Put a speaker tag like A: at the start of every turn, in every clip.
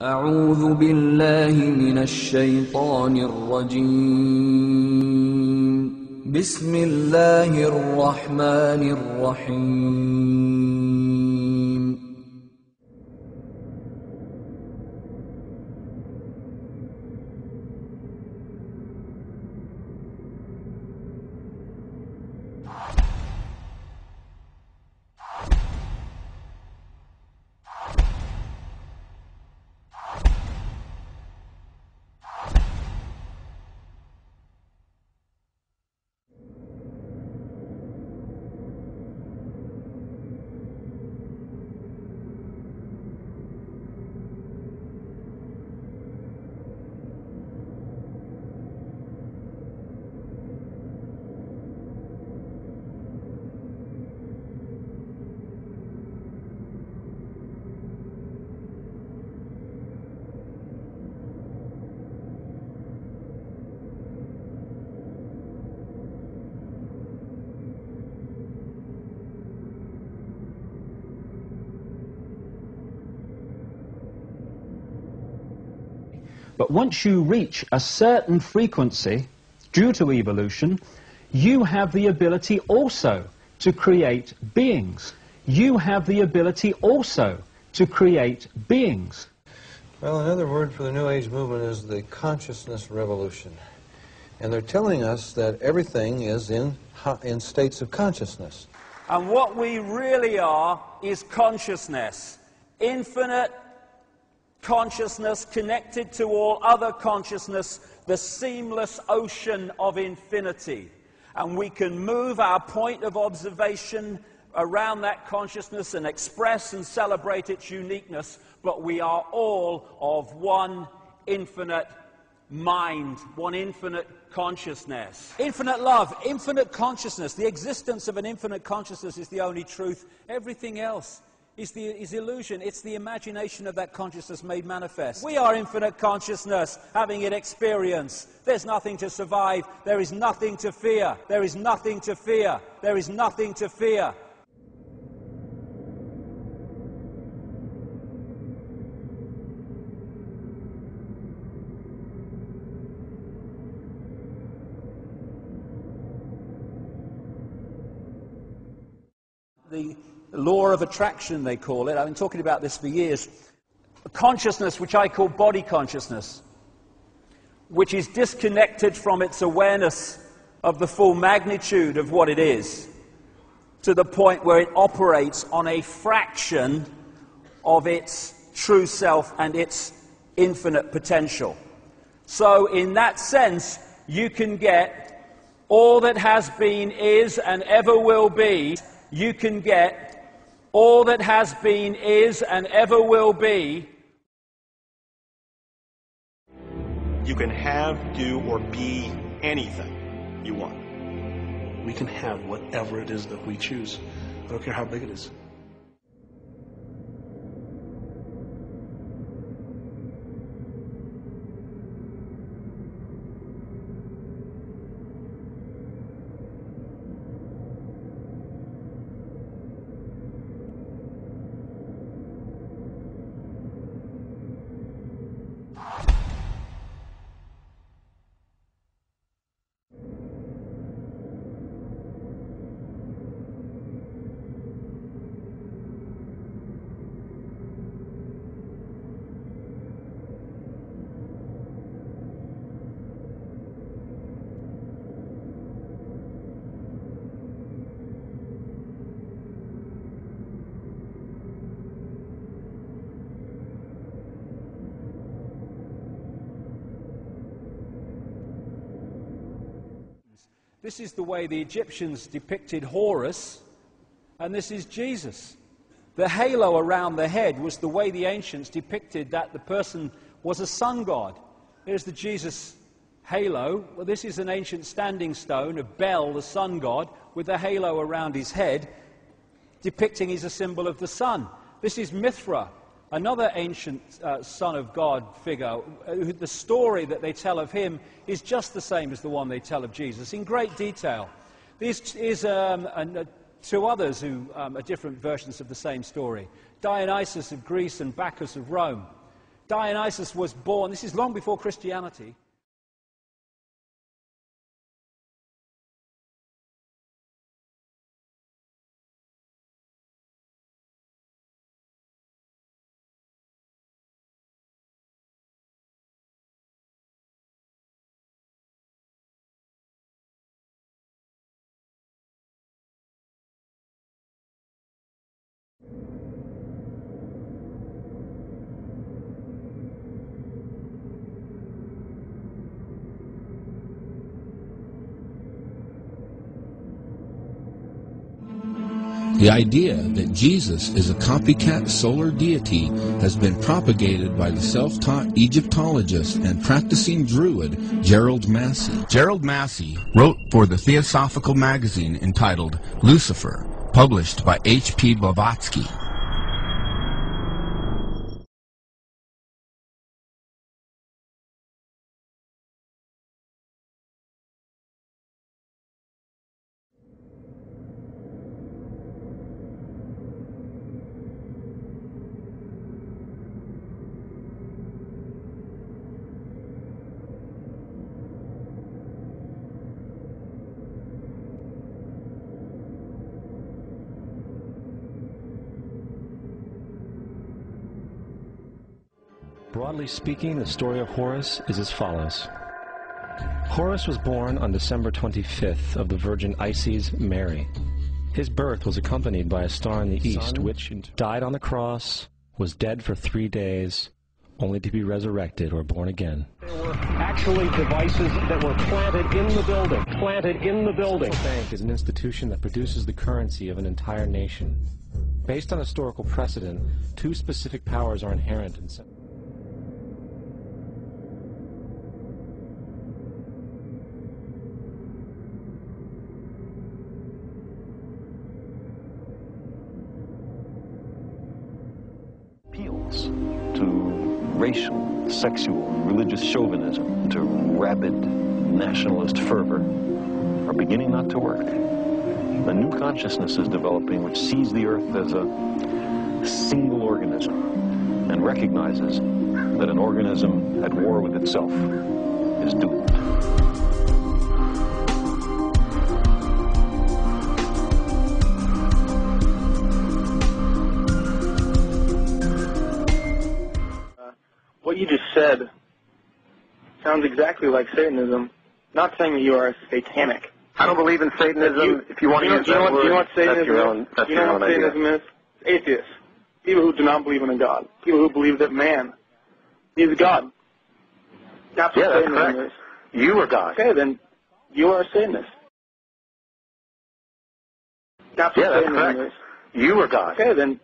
A: أعوذ بالله من الشيطان الرجيم بسم الله الرحمن الرحيم
B: But once you reach a certain frequency, due to evolution, you have the ability also to create beings. You have the ability also to create beings.
C: Well, another word for the New Age movement is the consciousness revolution. And they're telling us that everything is in states of consciousness.
D: And what we really are is consciousness. Infinite consciousness connected to all other consciousness, the seamless ocean of infinity. And we can move our point of observation around that consciousness and express and celebrate its uniqueness, but we are all of one infinite mind, one infinite consciousness. Infinite love, infinite consciousness. The existence of an infinite consciousness is the only truth. Everything else is illusion. It's the imagination of that consciousness made manifest. We are infinite consciousness, having it experience. There's nothing to survive. There is nothing to fear. There is nothing to fear. There is nothing to fear. The law of attraction, they call it. I've been talking about this for years. A consciousness which I call body consciousness, which is disconnected from its awareness of the full magnitude of what it is, to the point where it operates on a fraction of its true self and its infinite potential. So in that sense, you can get all that has been, is, and ever will be. You can get all that has been, is, and ever will be.
E: You can have, do, or be anything you want.
F: We can have whatever it is that we choose. I don't care how big it is.
D: This is the way the Egyptians depicted Horus, and this is Jesus. The halo around the head was the way the ancients depicted that the person was a sun god. Here's the Jesus halo. Well, this is an ancient standing stone of Bel, the sun god, with the halo around his head, depicting he's a symbol of the sun. This is Mithra, another ancient son of God figure. The story that they tell of him is just the same as the one they tell of Jesus, in great detail. These is two others who are different versions of the same story. Dionysus of Greece and Bacchus of Rome. Dionysus was born, this is long before Christianity.
G: The idea that Jesus is a copycat solar deity has been propagated by the self-taught Egyptologist and practicing Druid Gerald Massey. Gerald Massey wrote for the Theosophical magazine entitled Lucifer, published by H.P. Blavatsky.
H: Broadly speaking, the story of Horus is as follows. Horus was born on December 25th of the Virgin Isis Mary. His birth was accompanied by a star in the east, which died on the cross, was dead for 3 days, only to be resurrected or born again.
I: There were actually devices that were planted in the building.
H: The bank is an institution that produces the currency of an entire nation. Based on historical precedent, 2 specific powers are inherent in some.
J: Appeals to racial, sexual, religious chauvinism, to rabid nationalist fervor are beginning not to work. A new consciousness is developing which sees the earth as a single organism and recognizes that an organism at war with itself is doomed.
K: What you just said sounds exactly like Satanism. Not saying that you are satanic.
L: I don't believe in Satanism. If you want to use that word,
K: you know what Satanism
L: that's your own, that's
K: you
L: your
K: know
L: own
K: what
L: idea.
K: Satanism is? Atheists. People who do not believe in a God. People who believe that man is God. That's what
L: Yeah, that's
K: Satanism
L: correct.
K: is.
L: You are God.
K: Okay, then you are a Satanist. That's what
L: Yeah, that's
K: Satanism
L: correct.
K: is.
L: You are God.
K: Okay, then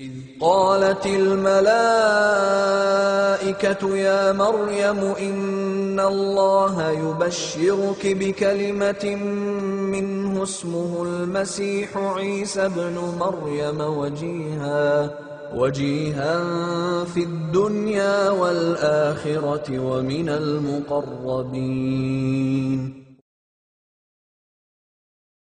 A: إذ قالت الملائكة يا مريم إن الله يبشرك بكلمة منه اسمه المسيح عيسى ابن مريم وجيها في الدنيا والآخرة ومن المقربين.